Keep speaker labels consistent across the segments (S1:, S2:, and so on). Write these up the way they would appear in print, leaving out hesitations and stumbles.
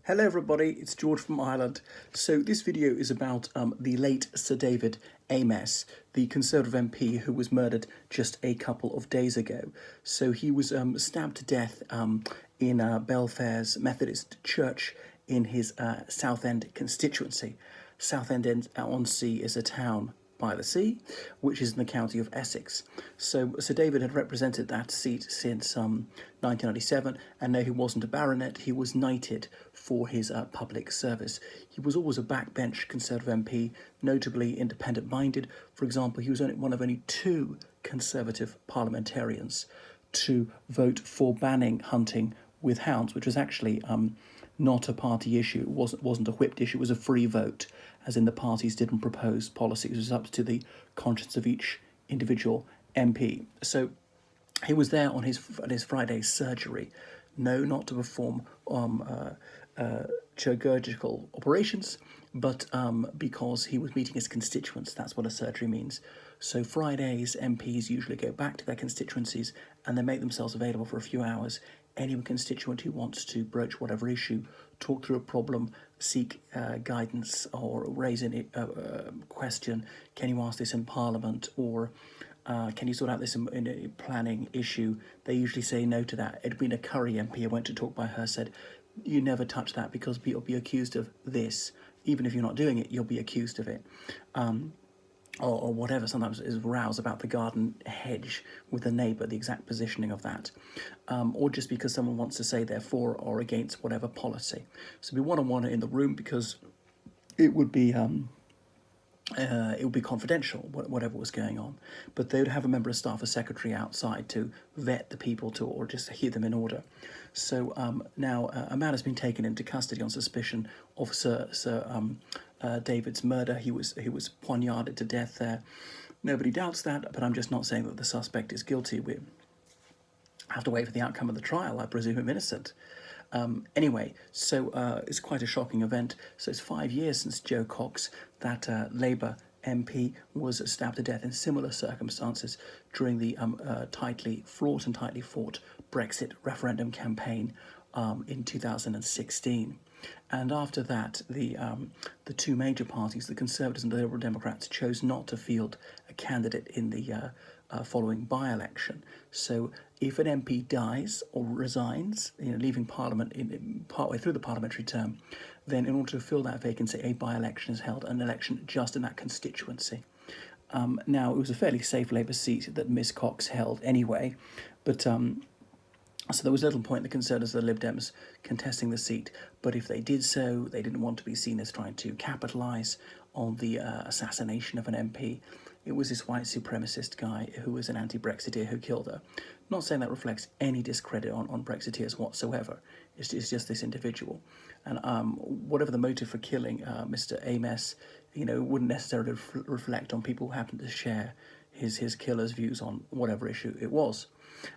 S1: Hello everybody, it's George from Ireland. So this video is about the late Sir David Amess, the Conservative MP who was murdered just a couple of days ago. So he was stabbed to death in Belfair's Methodist Church in his Southend constituency. Southend-on-Sea is a town by the sea, which is in the county of Essex. So Sir David had represented that seat since 1997, and though he wasn't a baronet, he was knighted for his public service. He was always a backbench Conservative MP, notably independent-minded. For example, he was one of only two Conservative parliamentarians to vote for banning hunting with hounds, which was actually not a party issue. It wasn't a whipped issue. It was a free vote, as in the parties didn't propose policies. It was up to the conscience of each individual MP. So he was there on his Friday surgery. No, not to perform chirurgical operations, but because he was meeting his constituents. That's what a surgery means. So Fridays, MPs usually go back to their constituencies and they make themselves available for a few hours. Any constituent who wants to broach whatever issue, talk through a problem, seek guidance, or raise a question. Can you ask this in Parliament? Or can you sort out this in a planning issue? They usually say no to that. Edwina Currie MP, I went to talk by her, said, you never touch that because you'll be accused of this. Even if you're not doing it, you'll be accused of it. Or whatever, sometimes is rows about the garden hedge with the neighbour, the exact positioning of that, or just because someone wants to say they're for or against whatever policy. So we one-on-one in the room because it would be confidential, whatever was going on. But they would have a member of staff, a secretary outside to vet the people or just hear them in order. So now a man has been taken into custody on suspicion of Sir David's murder. He was poignarded to death there. Nobody doubts that, but I'm just not saying that the suspect is guilty. We have to wait for the outcome of the trial. I presume him innocent. Anyway, so it's quite a shocking event. So it's 5 years since Jo Cox, that Labour MP, was stabbed to death in similar circumstances during the tightly fraught and tightly fought Brexit referendum campaign in 2016. And after that, the two major parties, the Conservatives and the Liberal Democrats, chose not to field a candidate in the following by-election. So if an MP dies or resigns, leaving Parliament partway through the parliamentary term, then in order to fill that vacancy, a by-election is held, an election just in that constituency. Now, it was a fairly safe Labour seat that Miss Cox held anyway, but so there was little point in the Conservatives and the Lib Dems contesting the seat, but if they did so, they didn't want to be seen as trying to capitalise on the assassination of an MP. It was this white supremacist guy who was an anti-Brexiteer who killed her. Not saying that reflects any discredit on Brexiteers whatsoever. It's just this individual. And whatever the motive for killing Mr. Amess, wouldn't necessarily reflect on people who happen to share his killer's views on whatever issue it was.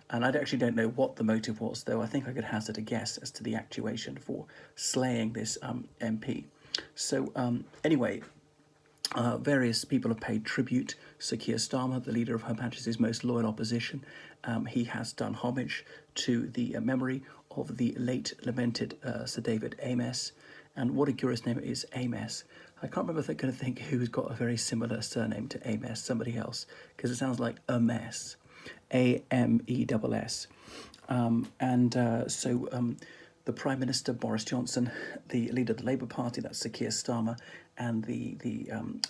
S1: And I actually don't know what the motive was, though I think I could hazard a guess as to the actuation for slaying this MP. So anyway, various people have paid tribute. Sir Keir Starmer, the leader of Her Majesty's most loyal opposition, he has done homage to the memory of the late lamented Sir David Amess. And what a curious name it is, Amess. I can't remember if they're going to think who's got a very similar surname to Amess, somebody else, because it sounds like a mess. Amess. The Prime Minister, Boris Johnson, the leader of the Labour Party, that's Sir Keir Starmer, and the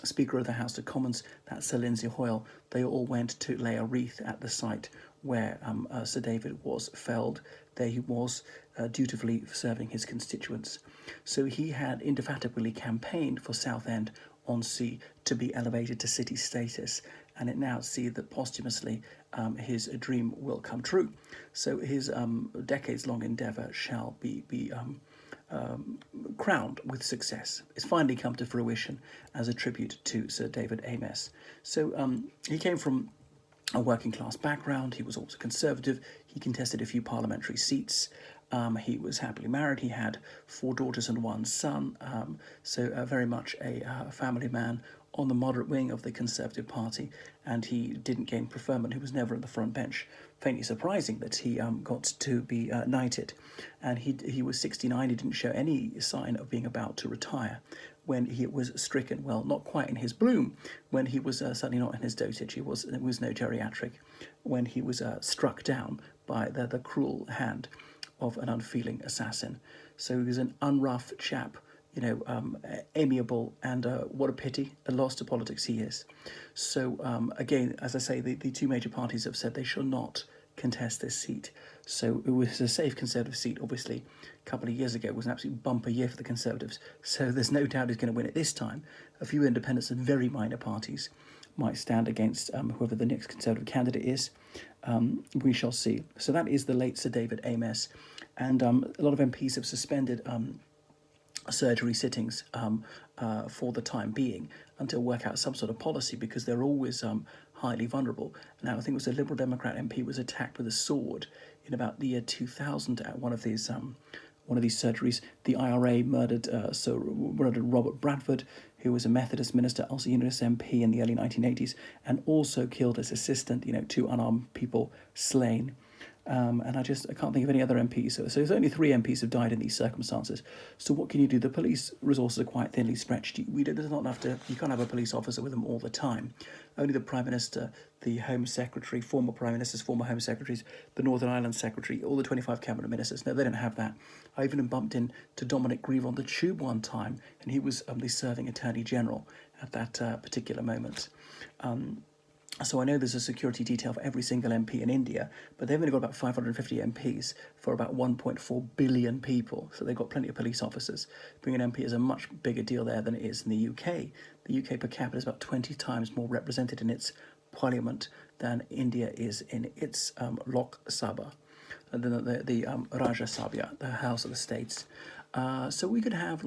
S1: Speaker of the House of Commons, that's Sir Lindsay Hoyle, they all went to lay a wreath at the site where Sir David was felled. There he was, dutifully serving his constituents. So he had indefatigably campaigned for Southend-on-Sea to be elevated to city status, and it now sees that posthumously his dream will come true. So his decades-long endeavour shall be crowned with success. It's finally come to fruition as a tribute to Sir David Amess. So he came from a working class background. He was also conservative. He contested a few parliamentary seats. He was happily married. He had 4 daughters and 1 son. So very much a family man on the moderate wing of the Conservative Party, and he didn't gain preferment. He was never at the front bench. Faintly surprising that he got to be knighted, and he was 69. He didn't show any sign of being about to retire when he was stricken. Well, not quite in his bloom. When he was certainly not in his dotage. He was no geriatric. When he was struck down by the cruel hand of an unfeeling assassin. So he was an unrough chap, amiable, and what a pity, a loss to politics he is. So again, as I say, the two major parties have said they shall not contest this seat. So it was a safe Conservative seat, obviously. A couple of years ago, it was an absolute bumper year for the Conservatives. So there's no doubt he's going to win it this time. A few independents and very minor parties might stand against whoever the next Conservative candidate is. We shall see. So that is the late Sir David Amess. And a lot of MPs have suspended surgery sittings for the time being until work out some sort of policy, because they're always highly vulnerable. Now, I think it was a Liberal Democrat MP was attacked with a sword in about the year 2000 at one of these surgeries. The IRA murdered Robert Bradford, who was a Methodist minister, also Unionist MP in the early 1980s, and also killed his assistant. 2 unarmed people slain. And I can't think of any other MPs. So there's only 3 MPs have died in these circumstances. So what can you do? The police resources are quite thinly stretched. There's not enough you can't have a police officer with them all the time. Only the Prime Minister, the Home Secretary, former Prime Ministers, former Home Secretaries, the Northern Ireland Secretary, all the 25 Cabinet Ministers. No, they don't have that. I even bumped into Dominic Grieve on the tube one time, and he was the serving Attorney General at that particular moment. So I know there's a security detail for every single MP in India, but they've only got about 550 MPs for about 1.4 billion people. So they've got plenty of police officers. Being an MP is a much bigger deal there than it is in the UK. The UK per capita is about 20 times more represented in its parliament than India is in its Lok Sabha, the Rajya Sabha, the House of the States. So we could have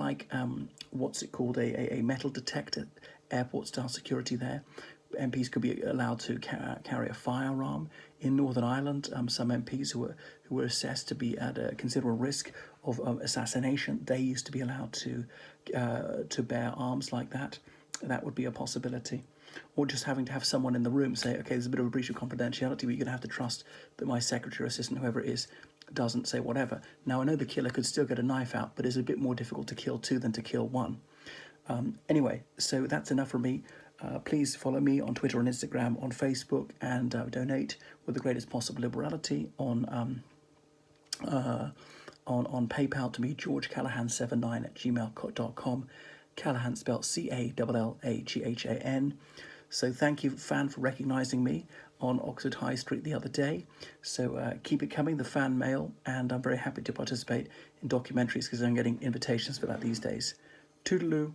S1: what's it called, a metal detector, airport-style security there. MPs could be allowed to carry a firearm. In Northern Ireland, some MPs who were assessed to be at a considerable risk of assassination, they used to be allowed to bear arms like that. That would be a possibility. Or just having to have someone in the room say, okay, there's a bit of a breach of confidentiality, but you're going to have to trust that my secretary or assistant, whoever it is, doesn't say whatever. Now, I know the killer could still get a knife out, but it's a bit more difficult to kill 2 than to kill 1. Anyway, so that's enough from me. Please follow me on Twitter and Instagram, on Facebook, and donate with the greatest possible liberality on PayPal to me, georgecallahan79@gmail.com. Callahan spelled Callahan. So thank you, Fan, for recognising me on Oxford High Street the other day. So keep it coming, the fan mail, and I'm very happy to participate in documentaries because I'm getting invitations for that these days. Toodaloo.